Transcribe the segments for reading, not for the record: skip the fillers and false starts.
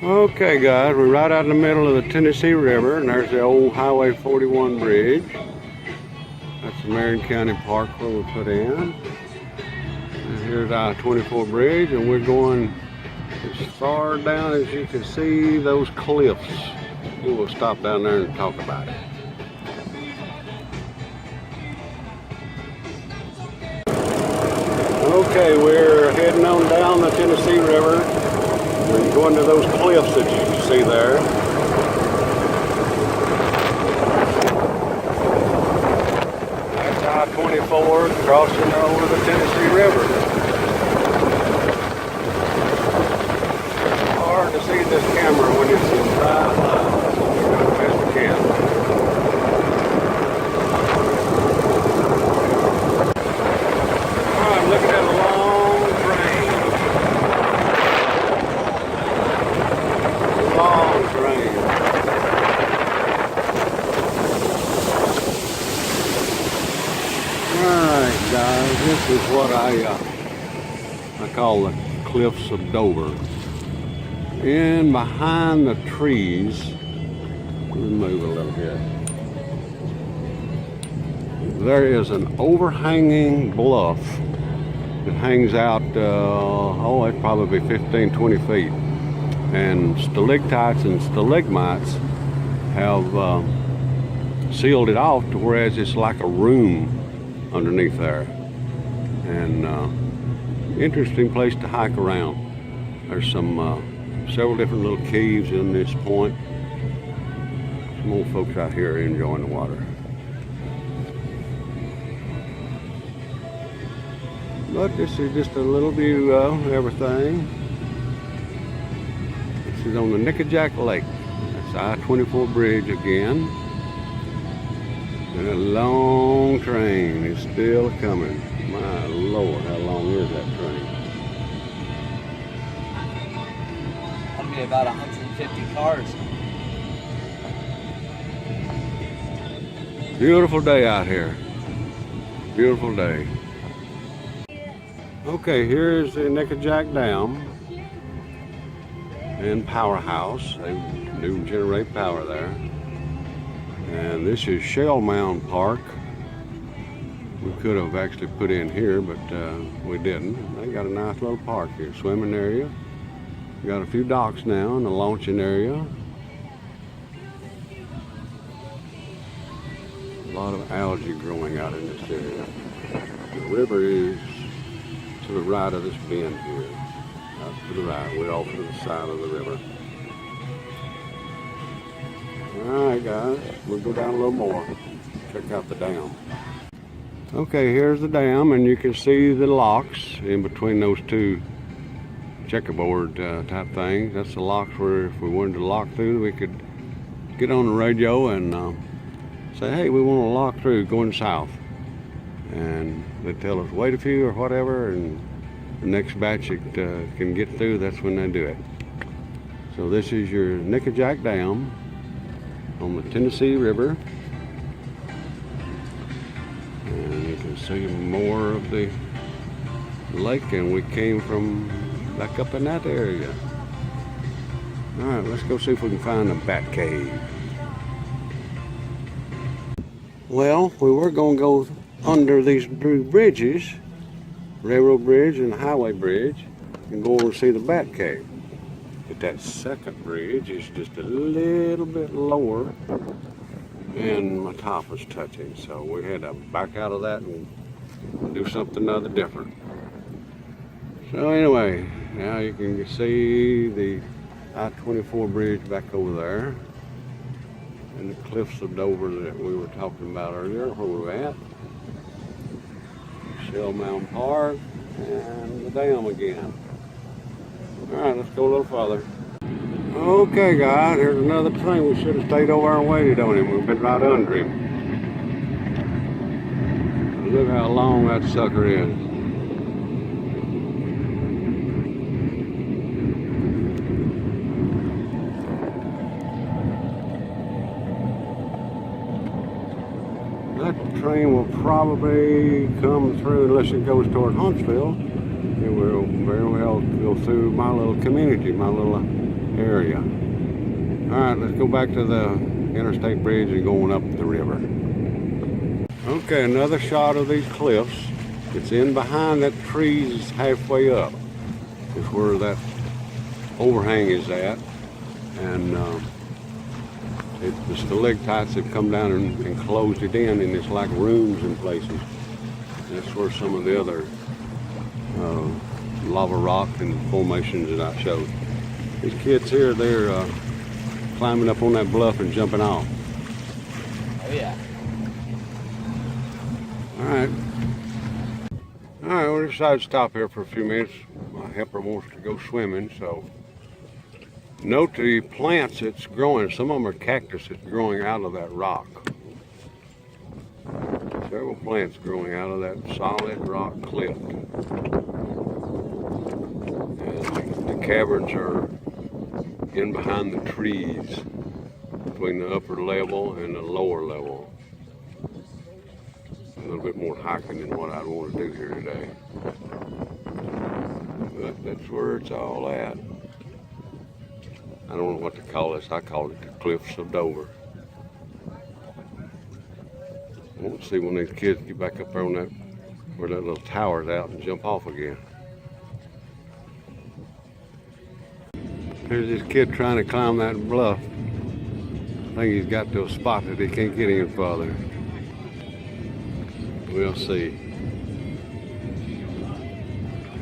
Okay guys, we're right out in the middle of the Tennessee River, and there's the old Highway 41 bridge. That's the Marion County Park where we put in. And here's I-24 bridge, and we're going as far down as you can see those cliffs. We will stop down there and talk about it. Okay, we're heading on down the Tennessee River. We're going to those cliffs that you can see there. That's I-24 crossing over the Tennessee River. It's hard to see this camera when it's in dry line. So we're doing the best we can. I'm looking at a long train. Long train. Alright guys, this is what I call the Cliffs of Dover. In behind the trees, let me move a little bit. There is an overhanging bluff that hangs out, it's probably 15, 20 feet. And stalactites and stalagmites have sealed it off to whereas it's like a room underneath there. And interesting place to hike around. There's some several different little caves in this point. Some old folks out here enjoying the water. But this is just a little view of everything. This is on the Nickajack Lake. That's I-24 bridge again. And a long train is still coming. My Lord, how long is that train? That'll be about 150 cars. Beautiful day out here. Beautiful day. Okay, here's the Nickajack Dam and powerhouse. They do generate power there. And this is Shell Mound Park. We could have actually put in here, but we didn't. They got a nice little park here, swimming area. We got a few docks now and a launching area. A lot of algae growing out in this area. The river is to the right of this bend here. Out to the right, we're off to the side of the river. Alright guys, we'll go down a little more. Check out the dam. Okay, here's the dam, and you can see the locks in between those two checkerboard type things. That's the locks where if we wanted to lock through, we could get on the radio and say, hey, we want to lock through going south. And they tell us wait a few or whatever, and the next batch that can get through, that's when they do it. So this is your Nickajack Dam on the Tennessee River, and you can see more of the lake, and we came from back up in that area. All right, let's go see if we can find a bat cave. Well, we were going to go under these bridges, railroad bridge and highway bridge, and go over and see the bat cave. But that second bridge is just a little bit lower and my top was touching, so we had to back out of that and do something other different. So anyway, now you can see the I-24 bridge back over there and the Cliffs of Dover that we were talking about earlier, where we're at. Shell Mound Park and the dam again. Alright, let's go a little further. Okay guys, here's another train. We should have stayed over and waited on him. We've been right under him. Look how long that sucker is. That train will probably come through, unless it goes toward Huntsville. It will very well go through my little community, my little area. All right, let's go back to the interstate bridge and going up the river. Okay, another shot of these cliffs. It's in behind that trees halfway up. It's where that overhang is at. And the stalactites have come down and closed it in, and it's like rooms in places. That's where some of the other lava rock and formations that I showed. These kids here, they're climbing up on that bluff and jumping off. Oh yeah. Alright. Alright, we decided to stop here for a few minutes. My helper wants to go swimming, so note the plants that's growing. Some of them are cactus that's growing out of that rock. Several plants growing out of that solid rock cliff. And the caverns are in behind the trees between the upper level and the lower level. A little bit more hiking than what I'd want to do here today. But that's where it's all at. I don't know what to call this. I call it the Cliffs of Dover. I want to see when these kids get back up there on that, where that little tower's out, and jump off again. Here's this kid trying to climb that bluff. I think he's got to a spot that he can't get any further. We'll see.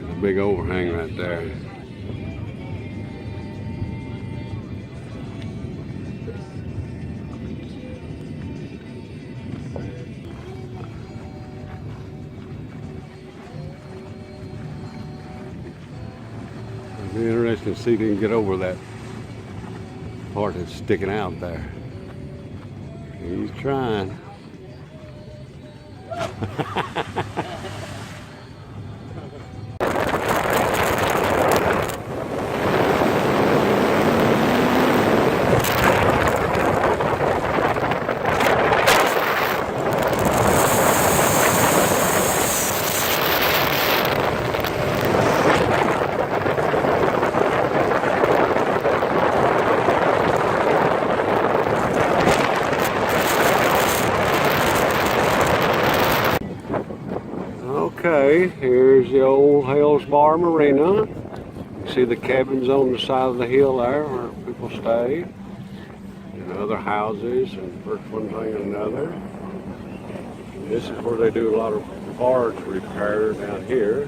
A big overhang right there. It'll be interesting to see if he can get over that part that's sticking out there. He's trying. Okay, here's the old Hales Bar Marina. You see the cabins on the side of the hill there where people stay, and other houses, and first one thing and another. And this is where they do a lot of barge repair down here.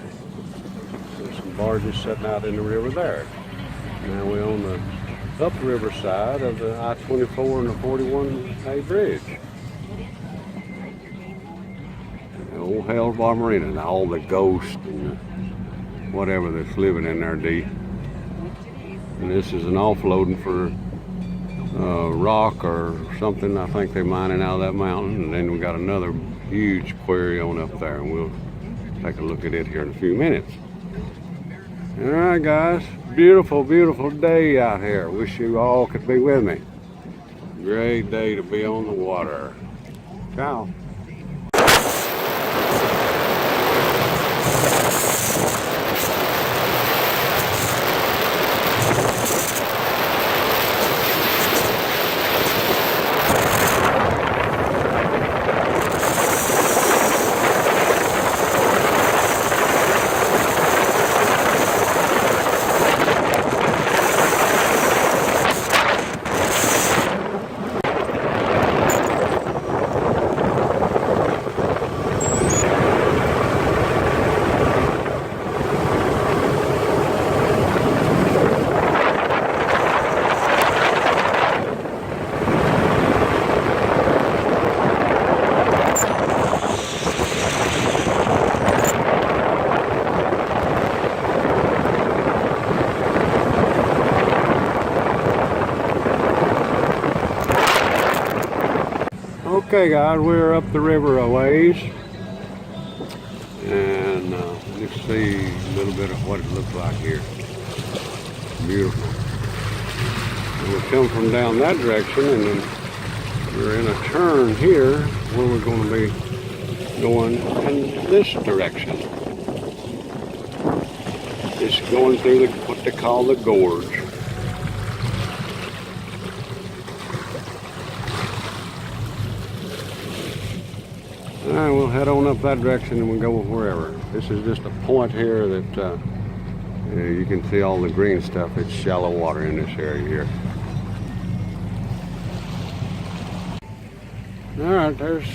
There's some barges sitting out in the river there. Now we're on the upriver side of the I-24 and the 41A bridge. Old Hales Bar Marina, and all the ghosts and whatever that's living in there deep. And this is an offloading for rock or something. I think they're mining out of that mountain. And then we got another huge quarry on up there, and we'll take a look at it here in a few minutes. All right, guys, beautiful, beautiful day out here. Wish you all could be with me. Great day to be on the water. Ciao. Okay guys, we're up the river a ways, and let's see a little bit of what it looks like here. Beautiful. And we'll come from down that direction, and then we're in a turn here where we're going to be going in this direction. It's going through what they call the gorge. head on up that direction and we'll go wherever. This is just a point here that you can see all the green stuff. It's shallow water in this area here. Alright, there's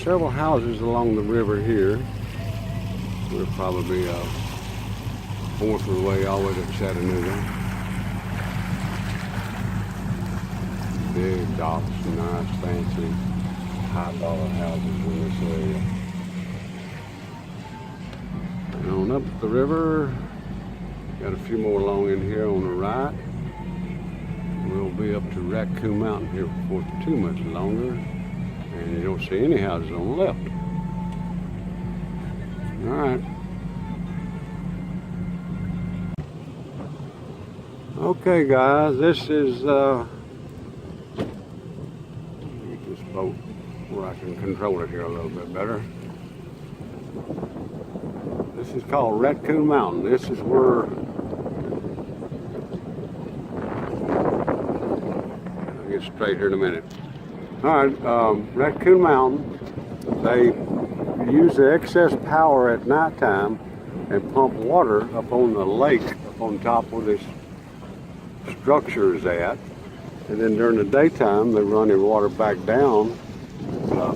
several houses along the river here. We're probably a fourth of the way all the way to Chattanooga. Big docks, nice, fancy, high-dollar houses in this area. And on up the river, got a few more along in here on the right. We'll be up to Raccoon Mountain here before too much longer. And you don't see any houses on the left. Alright. Okay guys, this is get this boat where I can control it here a little bit better. This is called Raccoon Mountain. This is where I'll get straight here in a minute. Alright, Raccoon Mountain, they use the excess power at nighttime and pump water up on the lake, up on top where this structure is at. And then during the daytime, they run the water back down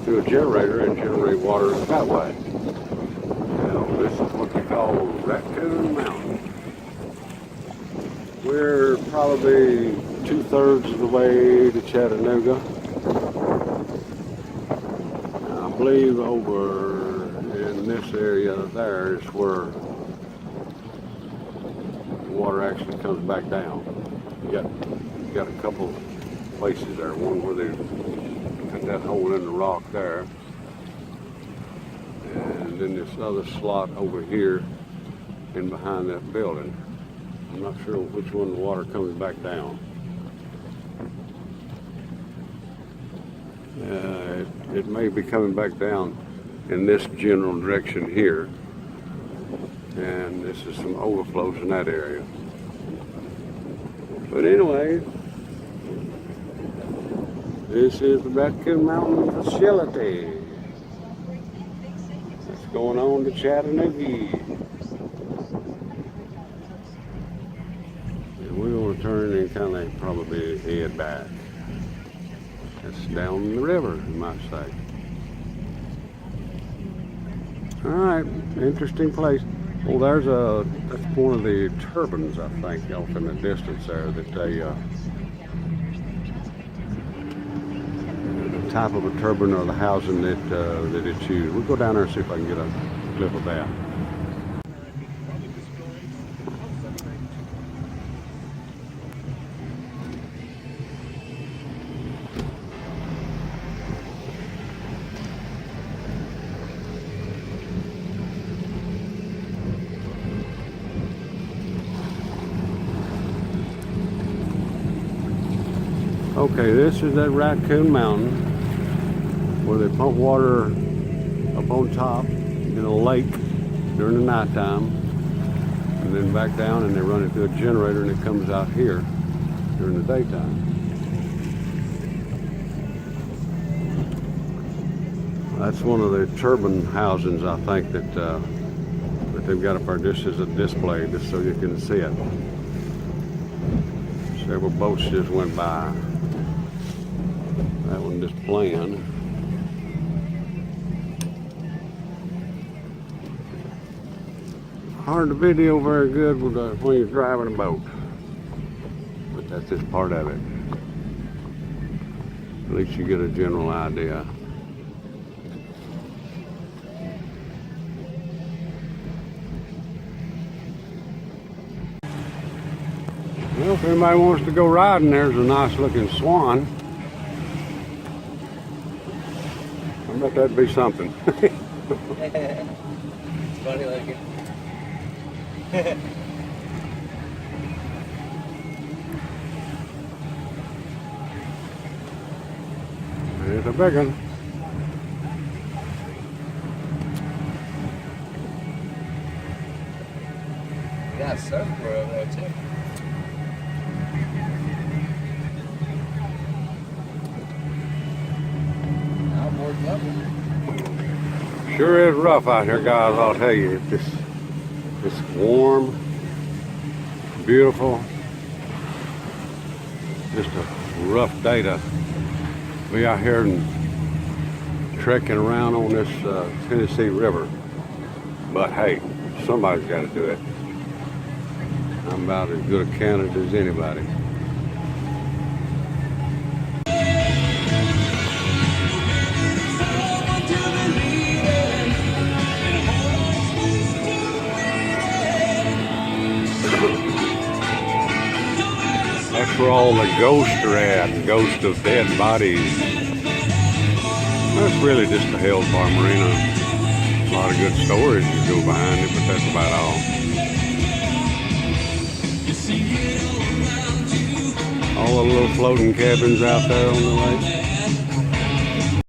through a generator and generate water that way. Now, this is what they call Raccoon Mountain. We're probably 2/3 of the way to Chattanooga. I believe over in this area there is where the water actually comes back down. You got a couple places there. One where they cut that hole in the rock there, and then this other slot over here in behind that building. I'm not sure which one the water comes back down. It may be coming back down in this general direction here, and this is some overflows in that area. But anyway, this is the Raccoon Mountain facility. That's going on to Chattanooga. And we're going to turn and kind of probably head back. That's down the river, you might say. Alright, interesting place. Well, that's one of the turbines, I think, off in the distance there, that they, the type of a turbine or the housing that it's used. We'll go down there and see if I can get a clip of that. Okay, this is that Raccoon Mountain where they pump water up on top in a lake during the nighttime, and then back down, and they run it through a generator, and it comes out here during the daytime. That's one of the turbine housings, I think, that they've got up there just as a display, just so you can see it. Several boats just went by. That one just playing. Hard to video very good when you're driving a boat, but that's just part of it. At least you get a general idea. Well, if anybody wants to go riding, there's a nice looking swan. I bet that'd be something. It's funny looking. There's a big one. We got a surfer over there too. Sure is rough out here, guys, I'll tell you. It's warm, beautiful. Just a rough day to be out here and trekking around on this Tennessee River. But hey, somebody's got to do it. I'm about as good a candidate as anybody. That's where all the ghosts are at, ghosts of dead bodies. That's really just the Hell's Bar Marina. A lot of good stories that go behind it, but that's about all. All the little floating cabins out there on the lake.